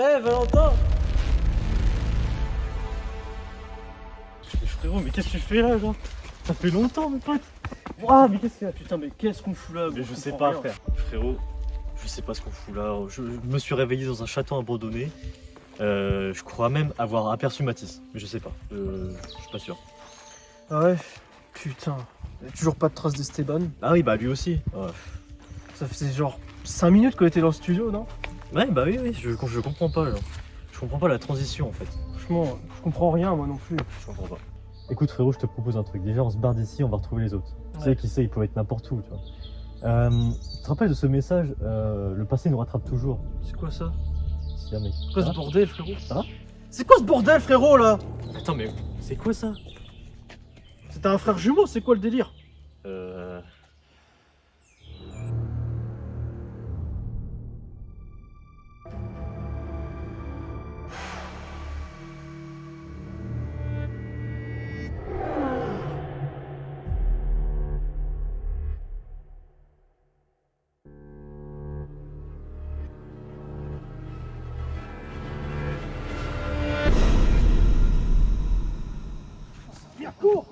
Eh Valentin! Mais frérot, mais qu'est-ce que tu fais là, genre? Ça fait longtemps, mon pote! Ouah, mais qu'est-ce qu'il y a? Putain, mais qu'est-ce qu'on fout là? Mais je sais comprends pas, rien. frère. Frérot, je sais pas ce qu'on fout là. Je me suis réveillé dans un château abandonné. Je crois même avoir aperçu Matisse. Mais je sais pas. Je suis pas sûr. Ah ouais? Putain. Y'a toujours pas de traces d'Esteban. Ah oui, bah lui aussi. Ouais, Ça faisait genre 5 minutes qu'on était dans le studio, non? ouais bah oui, je comprends pas, genre. Je comprends pas la transition en fait. Franchement, je comprends rien, moi non plus. Je comprends pas. Écoute frérot, je te propose un truc. Déjà, on se barre d'ici, on va retrouver les autres. Tu sais, qui sait, ils peuvent être n'importe où, tu vois. Tu te rappelles de ce message le passé nous rattrape toujours. C'est quoi ça? Si jamais. C'est quoi ce bordel, frérot? Ça va? C'est quoi ce bordel, frérot, là? Attends, mais c'est quoi ça? C'était un frère jumeau, c'est quoi le délire? Viens, cours!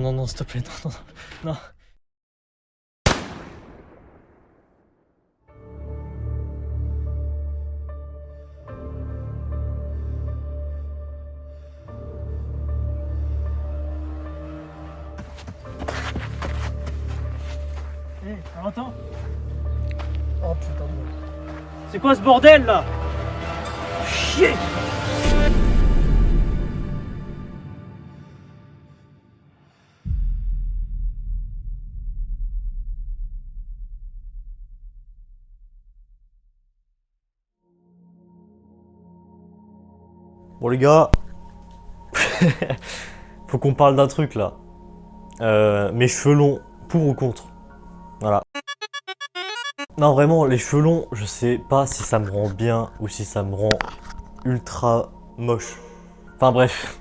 Non, s'il te plaît, non. Hé, Valentin? Oh putain de merde. C'est quoi ce bordel là? Chier! Bon les gars, faut qu'on parle d'un truc là. Mes cheveux longs, pour ou contre? Voilà. Non vraiment, les cheveux longs, je sais pas si ça me rend bien ou si ça me rend ultra moche. Enfin bref,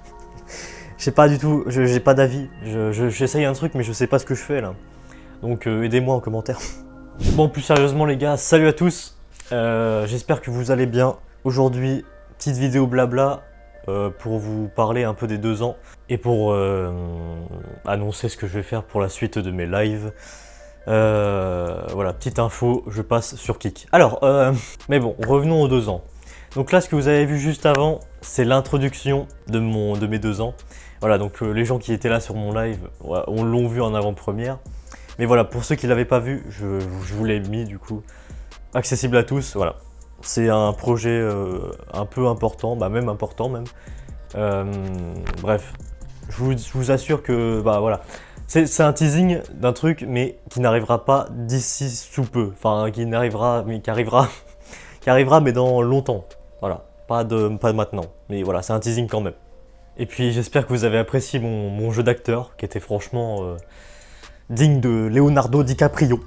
je sais pas du tout, j'ai pas d'avis. J'essaye un truc mais je sais pas ce que je fais là. Donc aidez-moi en commentaire. Bon, plus sérieusement les gars, salut à tous. J'espère que vous allez bien. Aujourd'hui, petite vidéo blabla pour vous parler un peu des 2 ans et pour annoncer ce que je vais faire pour la suite de mes lives. Voilà, petite info, je passe sur Kik. Alors, mais bon, revenons aux 2 ans. Donc là, ce que vous avez vu juste avant, c'est l'introduction de mes 2 ans. Voilà, donc les gens qui étaient là sur mon live, ouais, on l'ont vu en avant-première. Mais voilà, pour ceux qui ne l'avaient pas vu, je vous l'ai mis du coup, accessible à tous, voilà. C'est un projet un peu important, bah même important même. Bref, je vous assure que, bah voilà. C'est un teasing d'un truc, mais qui n'arrivera pas d'ici sous peu. Enfin, qui arrivera, mais dans longtemps. Voilà, pas maintenant. Mais voilà, c'est un teasing quand même. Et puis j'espère que vous avez apprécié mon jeu d'acteur, qui était franchement digne de Leonardo DiCaprio.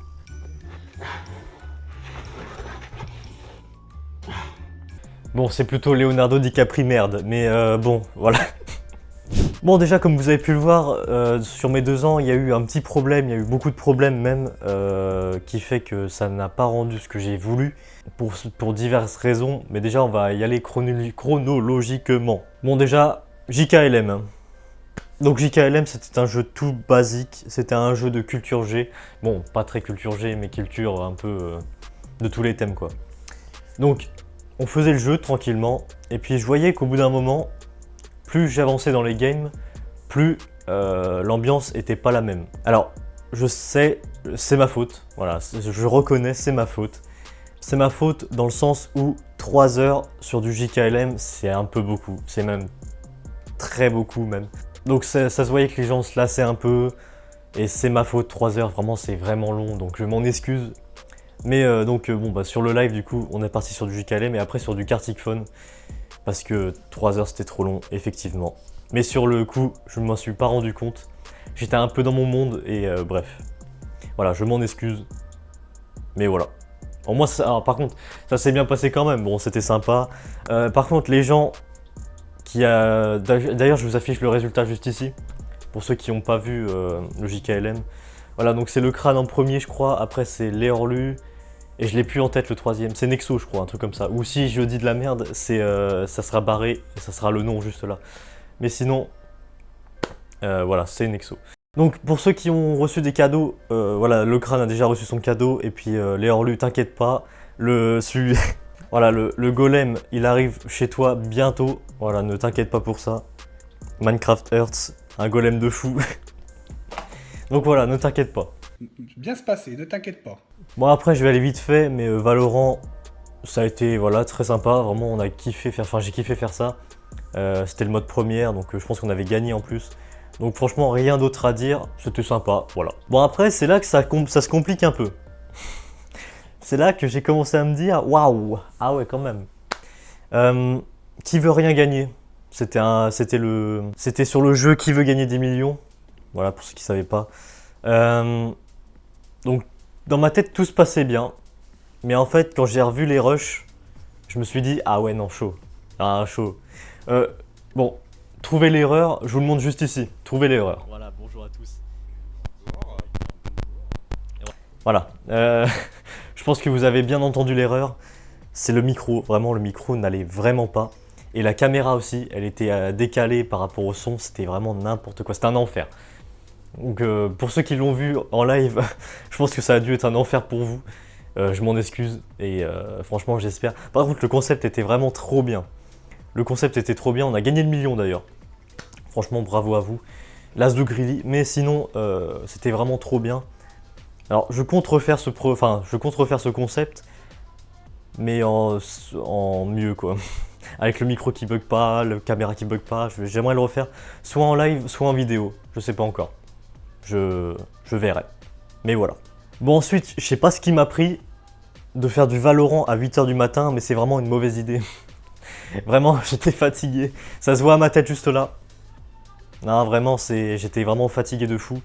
Bon, c'est plutôt Leonardo DiCaprio merde, mais bon, voilà. Bon, déjà, comme vous avez pu le voir, sur mes 2 ans, il y a eu un petit problème, il y a eu beaucoup de problèmes même, qui fait que ça n'a pas rendu ce que j'ai voulu, pour diverses raisons, mais déjà, on va y aller chronologiquement. Bon, déjà, JKLM. Hein. Donc JKLM, c'était un jeu tout basique, c'était un jeu de culture G. Bon, pas très culture G, mais culture un peu de tous les thèmes, quoi. Donc, on faisait le jeu tranquillement, et puis je voyais qu'au bout d'un moment, plus j'avançais dans les games, plus l'ambiance était pas la même. Alors, je sais, c'est ma faute. Voilà, je reconnais, c'est ma faute. C'est ma faute dans le sens où 3 heures sur du JKLM, c'est un peu beaucoup. C'est même très beaucoup même. Donc ça se voyait que les gens se lassaient un peu. Et c'est ma faute, 3 heures, vraiment c'est vraiment long. Donc je m'en excuse. Mais bon, bah, sur le live du coup, on est parti sur du JKLM et après sur du Kartik Phone. Parce que 3 heures c'était trop long, effectivement. Mais sur le coup, je ne m'en suis pas rendu compte. J'étais un peu dans mon monde et bref. Voilà, je m'en excuse. Mais voilà. Au moins, alors, par contre, ça s'est bien passé quand même. Bon, c'était sympa. Par contre, les gens qui a... D'ailleurs, je vous affiche le résultat juste ici. Pour ceux qui n'ont pas vu le JKLM. Voilà, donc c'est le crâne en premier, je crois. Après, c'est Léorlu. Et je l'ai plus en tête le troisième. C'est Nexo, je crois, un truc comme ça. Ou si je dis de la merde, ça sera barré. Et ça sera le nom juste là. Mais sinon, voilà, c'est Nexo. Donc pour ceux qui ont reçu des cadeaux, voilà, le crâne a déjà reçu son cadeau. Et puis Léorlu, t'inquiète pas. Voilà, le golem, il arrive chez toi bientôt. Voilà, ne t'inquiète pas pour ça. Minecraft Earth, un golem de fou. Donc voilà, ne t'inquiète pas. Bien se passer, ne t'inquiète pas. Bon après, je vais aller vite fait, mais Valorant, ça a été voilà, très sympa. Vraiment, on a kiffé faire, enfin j'ai kiffé faire ça. C'était le mode première, donc je pense qu'on avait gagné en plus. Donc franchement, rien d'autre à dire, c'était sympa, voilà. Bon après, c'est là que ça se complique un peu. C'est là que j'ai commencé à me dire, waouh, ah ouais quand même. Qui veut rien gagner? C'était sur le jeu Qui veut gagner des millions. Voilà pour ceux qui ne savaient pas. Donc dans ma tête tout se passait bien. Mais en fait quand j'ai revu les rushs, je me suis dit ah ouais non chaud. Ah chaud. Bon, trouvez l'erreur, je vous le montre juste ici. Trouvez l'erreur. Voilà, bonjour à tous. Voilà. Je pense que vous avez bien entendu l'erreur. C'est le micro. Vraiment le micro n'allait vraiment pas. Et la caméra aussi, elle était décalée par rapport au son, c'était vraiment n'importe quoi, c'était un enfer. Donc pour ceux qui l'ont vu en live, je pense que ça a dû être un enfer pour vous. Je m'en excuse et franchement j'espère. Par contre le concept était vraiment trop bien. Le concept était trop bien, on a gagné le million d'ailleurs. Franchement bravo à vous. L'as de Grilly, mais sinon c'était vraiment trop bien. Alors je compte refaire ce concept, mais en mieux quoi. Avec le micro qui bug pas, la caméra qui bug pas, j'aimerais le refaire soit en live, soit en vidéo, je sais pas encore. Je verrai. Mais voilà. Bon ensuite, je sais pas ce qui m'a pris de faire du Valorant à 8 h du matin, mais c'est vraiment une mauvaise idée. Vraiment, j'étais fatigué. Ça se voit à ma tête juste là. Non, vraiment, j'étais vraiment fatigué de fou.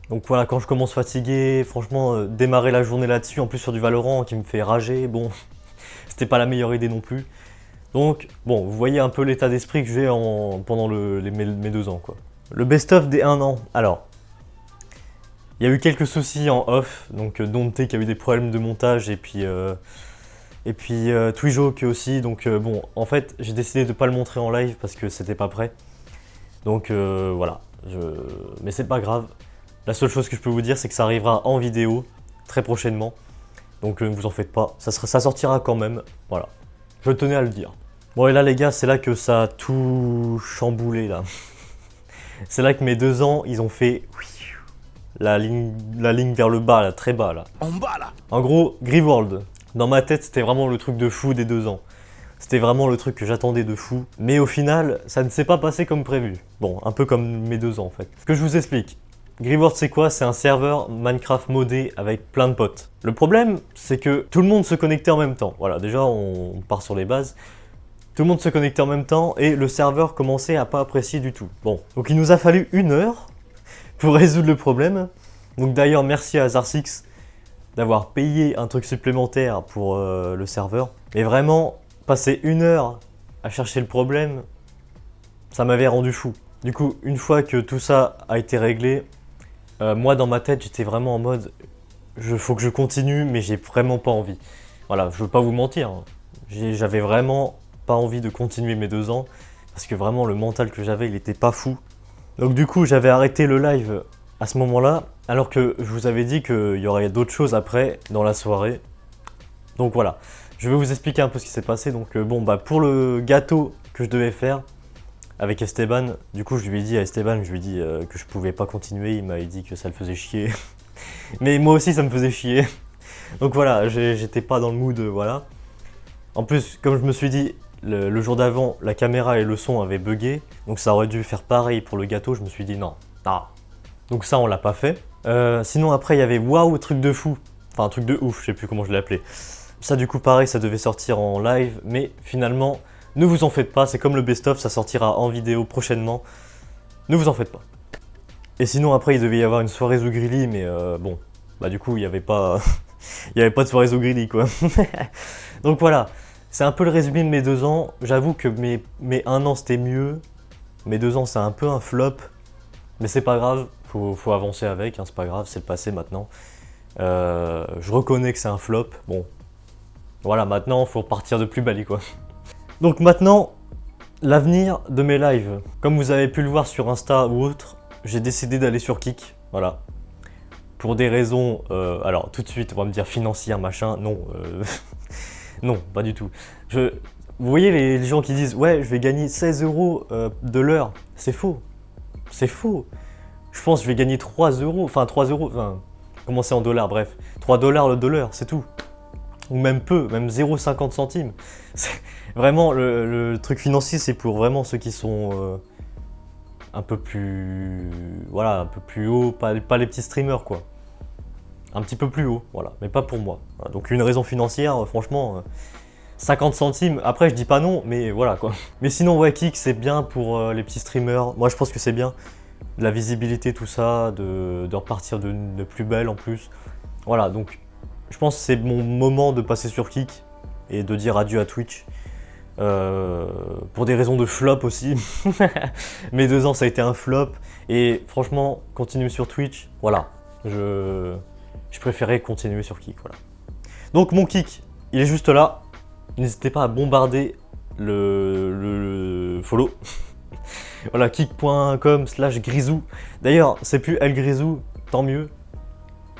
Donc voilà, quand je commence fatigué, franchement, démarrer la journée là-dessus, en plus sur du Valorant qui me fait rager, bon, c'était pas la meilleure idée non plus. Donc, bon, vous voyez un peu l'état d'esprit que j'ai pendant mes 2 ans, quoi. Le best-of des 1 an. Alors, il y a eu quelques soucis en off, donc Dante qui a eu des problèmes de montage et puis Twijoke aussi. Donc bon, en fait, j'ai décidé de pas le montrer en live parce que c'était pas prêt. Donc voilà, mais c'est pas grave. La seule chose que je peux vous dire, c'est que ça arrivera en vidéo très prochainement. Donc ne vous en faites pas, ça sortira quand même. Voilà, je tenais à le dire. Bon et là les gars, c'est là que ça a tout chamboulé là. C'est là que mes 2 ans, ils ont fait la ligne vers le bas là, très bas là. En bas là. En gros, Grimworld. Dans ma tête, c'était vraiment le truc de fou des 2 ans. C'était vraiment le truc que j'attendais de fou. Mais au final, ça ne s'est pas passé comme prévu. Bon, un peu comme mes 2 ans en fait. Ce que je vous explique. Grimworld c'est quoi? C'est un serveur Minecraft modé avec plein de potes. Le problème, c'est que tout le monde se connectait en même temps. Voilà, déjà on part sur les bases. Tout le monde se connectait en même temps et le serveur commençait à pas apprécier du tout. Bon, donc il nous a fallu 1 heure pour résoudre le problème. Donc d'ailleurs, merci à Zarsix d'avoir payé un truc supplémentaire pour le serveur. Mais vraiment, passer 1 heure à chercher le problème, ça m'avait rendu fou. Du coup, une fois que tout ça a été réglé, moi dans ma tête, j'étais vraiment en mode, faut que je continue, mais j'ai vraiment pas envie. Voilà, je veux pas vous mentir, hein. J'avais vraiment pas envie de continuer mes 2 ans, parce que vraiment le mental que j'avais, il était pas fou. Donc du coup, j'avais arrêté le live à ce moment-là, alors que je vous avais dit qu'il y aurait d'autres choses après, dans la soirée. Donc voilà, je vais vous expliquer un peu ce qui s'est passé. Donc bon, bah pour le gâteau que je devais faire avec Esteban, du coup je lui ai dit à Esteban, que je pouvais pas continuer, il m'avait dit que ça le faisait chier. Mais moi aussi, ça me faisait chier. Donc voilà, j'étais pas dans le mood, voilà. En plus, comme je me suis dit, le jour d'avant, la caméra et le son avaient bugué. Donc ça aurait dû faire pareil pour le gâteau. Je me suis dit non. Donc ça, on l'a pas fait. Sinon, après, il y avait waouh, truc de fou. Enfin, un truc de ouf, je sais plus comment je l'ai appelé. Ça, du coup, pareil, ça devait sortir en live. Mais finalement, ne vous en faites pas. C'est comme le best-of, ça sortira en vidéo prochainement. Ne vous en faites pas. Et sinon, après, il devait y avoir une soirée Zougrili. Mais bon, bah du coup, il n'y avait pas... il n'y avait pas de soirée Zougrili, quoi. Donc voilà, c'est un peu le résumé de mes 2 ans. J'avoue que mes 1 an, c'était mieux. Mes 2 ans, c'est un peu un flop. Mais c'est pas grave, faut avancer avec, hein, c'est pas grave, c'est le passé maintenant. Je reconnais que c'est un flop, bon. Voilà, maintenant, faut repartir de plus belle, quoi. Donc maintenant, l'avenir de mes lives. Comme vous avez pu le voir sur Insta ou autre, j'ai décidé d'aller sur Kik, voilà. Pour des raisons, alors tout de suite, on va me dire financières, machin, non. Non, pas du tout. Vous voyez les gens qui disent « Ouais, je vais gagner 16 € de l'heure », c'est faux. C'est faux. Je pense que je vais gagner 3 €, enfin 3 €, enfin, comment c'est en dollars, bref. 3 $ de l'heure, c'est tout. Ou même peu, même 0,50 centimes. Vraiment, le truc financier, c'est pour vraiment ceux qui sont un peu plus... Voilà, un peu plus haut, pas les petits streamers, quoi. Un petit peu plus haut, voilà, mais pas pour moi. Voilà, donc une raison financière, franchement, 50 centimes, après je dis pas non, mais voilà quoi. Mais sinon, ouais, Kik, c'est bien pour les petits streamers. Moi, je pense que c'est bien. De la visibilité, tout ça, de repartir de plus belle en plus. Voilà, donc je pense que c'est mon moment de passer sur Kik et de dire adieu à Twitch. Pour des raisons de flop aussi. Mes 2 ans, ça a été un flop. Et franchement, continuer sur Twitch, voilà. Je préférais continuer sur Kik, voilà. Donc mon Kik, il est juste là. N'hésitez pas à bombarder le follow. Voilà, kik.com/grisou. D'ailleurs, c'est plus El Grisou, tant mieux.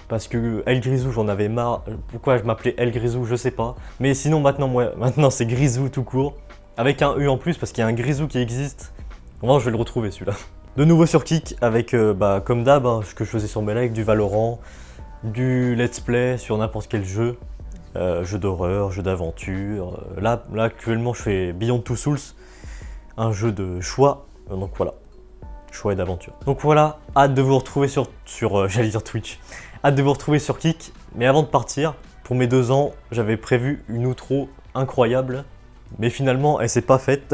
Parce que El Grisou, j'en avais marre. Pourquoi je m'appelais El Grisou, je sais pas. Mais sinon, maintenant c'est Grisou tout court. Avec un U en plus, parce qu'il y a un Grisou qui existe. Vraiment, je vais le retrouver celui-là. De nouveau sur Kik, avec, comme d'hab, hein, ce que je faisais sur mes lives, du Valorant, du let's play sur n'importe quel jeu. Jeu d'horreur, jeu d'aventure. Là, actuellement, je fais Beyond Two Souls. Un jeu de choix. Donc voilà. Choix et d'aventure. Donc voilà, hâte de vous retrouver sur j'allais dire Twitch. Hâte de vous retrouver sur Kik. Mais avant de partir, pour mes 2 ans, j'avais prévu une outro incroyable. Mais finalement, elle s'est pas faite.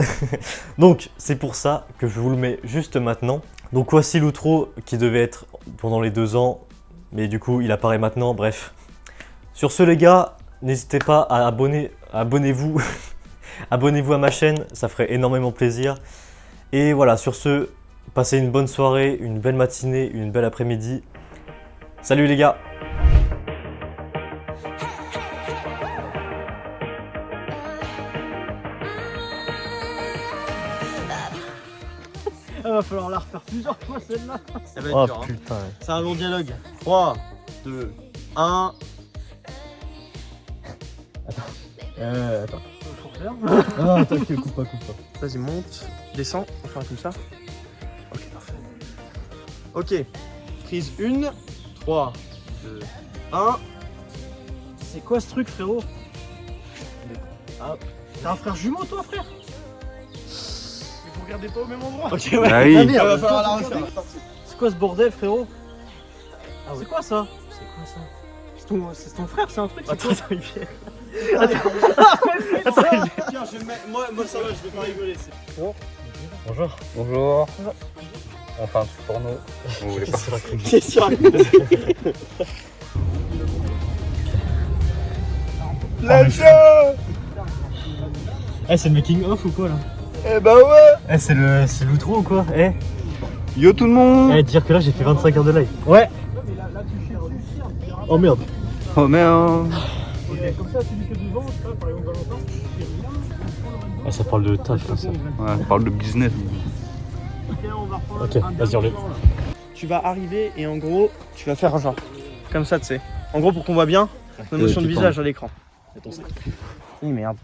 Donc c'est pour ça que je vous le mets juste maintenant. Donc voici l'outro qui devait être pendant les 2 ans. Mais du coup, il apparaît maintenant, bref. Sur ce les gars, n'hésitez pas à abonnez-vous. Abonnez-vous à ma chaîne, ça ferait énormément plaisir. Et voilà, sur ce, passez une bonne soirée, une belle matinée, une belle après-midi. Salut les gars! Il va falloir la refaire plusieurs fois celle-là. Ça va être Oh dur, hein. putain. C'est un long dialogue. 3, 2, 1. Attends. Faut faire. Ah, t'inquiète, coupe pas. Vas-y, monte, descends, on va faire comme ça. Ok, parfait. Ok, prise 1, 3, 2, 1. C'est quoi ce truc, frérot? Ah, t'as un frère jumeau, toi, frère? Mais vous regardez pas au même endroit. Ok, ouais. Bah oui. Ah, merde, va falloir la refaire. C'est quoi ce bordel, frérot? Ah, c'est quoi ça? C'est quoi ça? C'est ton frère, c'est un truc? Attends, il vient. Attends, tiens, moi ça va, je vais pas rigoler. Bon. Bonjour. Bonjour. On fait un truc porno. Vous voulez pas? Qu'est-ce qu'il raconte? Let's go! Eh, c'est le making of ou quoi là? Eh bah ouais! Eh, c'est l'outro ou quoi? Eh, Yo tout le monde! dire que là j'ai fait 25 heures de live. Ouais. Oh merde. Oh merde! Comme ça, celui que devant, tu vois, par exemple, Valentin. Ah, ça parle de taf comme ça. Ouais, on parle de business. Ok, vas-y, enlève. Tu vas arriver et en gros, tu vas faire un genre. Comme ça, tu sais. En gros, pour qu'on voit bien nos notions de visage à l'écran. C'est ton sac. Oui, merde.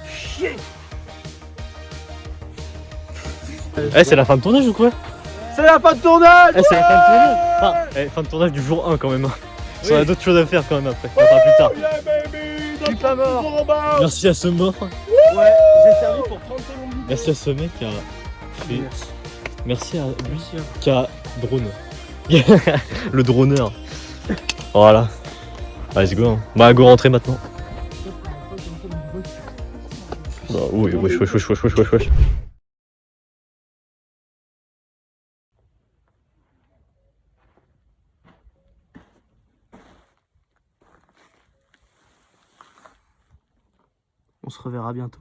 Chier! Eh, c'est la fin de tournage ou quoi? C'est la fin de tournage! Eh, c'est la fin de tournage! Fin de tournage du jour 1 quand même. On a d'autres choses à faire quand même après. On verra plus tard. Yeah baby, je suis pas mort. Merci à ce mort. Ouais, j'ai servi pour 30 secondes. Merci à ce mec qui a fait. Merci à lui qui a drone. Le droneur. Voilà. Let's go. Hein. Bah go rentrer maintenant. Bah, oui, wesh. On se reverra bientôt.